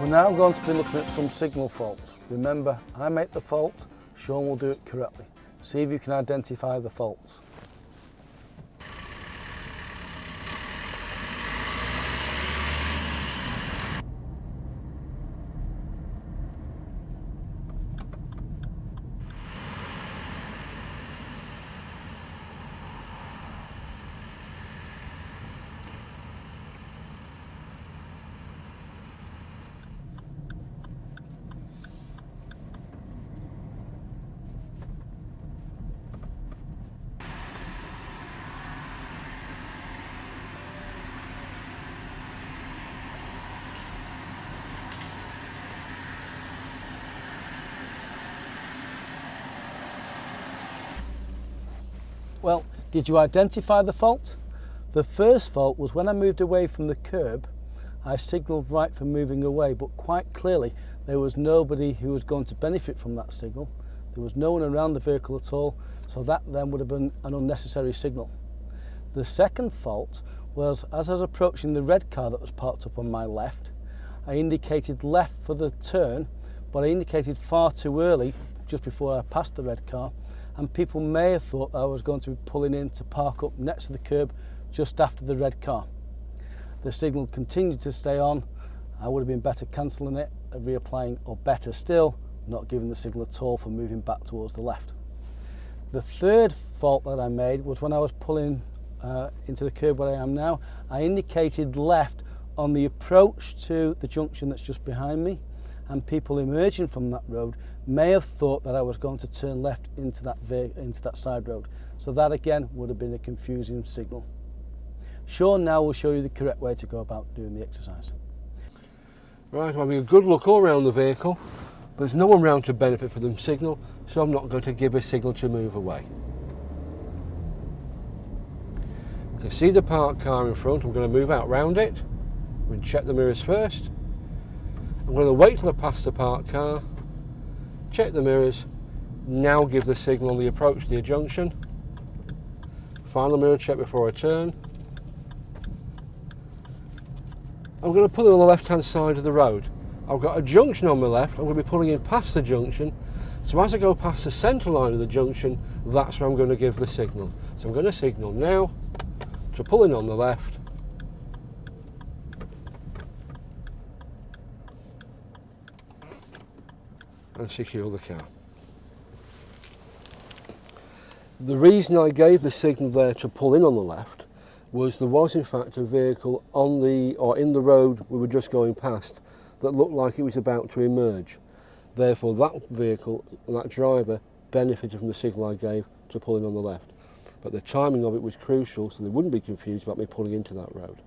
now going to be looking at some signal faults. Remember, I make the fault, Sean will do it correctly. See if you can identify the faults. Well, did you identify the fault? The first fault was when I moved away from the curb, I signalled right for moving away, but quite clearly there was nobody who was going to benefit from that signal. There was no one around the vehicle at all, so that then would have been an unnecessary signal. The second fault was as I was approaching the red car that was parked up on my left, I indicated left for the turn, but I indicated far too early, just before I passed the red car, and people may have thought I was going to be pulling in to park up next to the curb just after the red car. The signal continued to stay on. I would have been better cancelling it, reapplying, or better still, not giving the signal at all for moving back towards the left. The third fault that I made was when I was pulling into the curb where I am now, I indicated left on the approach to the junction that's just behind me, and people emerging from that road may have thought that I was going to turn left into that side road. So that again would have been a confusing signal. Sean now will show you the correct way to go about doing the exercise. Right, I'm having a good look all around the vehicle. There's no one around to benefit from the signal, so I'm not going to give a signal to move away. You can see the parked car in front. I'm going to move out round it. I'm going to check the mirrors first. I'm going to wait till I pass the parked car, check the mirrors, now give the signal on the approach to the junction. Final mirror check before I turn. I'm going to pull in on the left hand side of the road. I've got a junction on my left, I'm going to be pulling in past the junction, so as I go past the centre line of the junction, that's where I'm going to give the signal. So I'm going to signal now to pull in on the left, and secure the car. The reason I gave the signal there to pull in on the left was there was in fact a vehicle on the in the road we were just going past that looked like it was about to emerge. Therefore that vehicle, that driver, benefited from the signal I gave to pull in on the left. But the timing of it was crucial so they wouldn't be confused about me pulling into that road.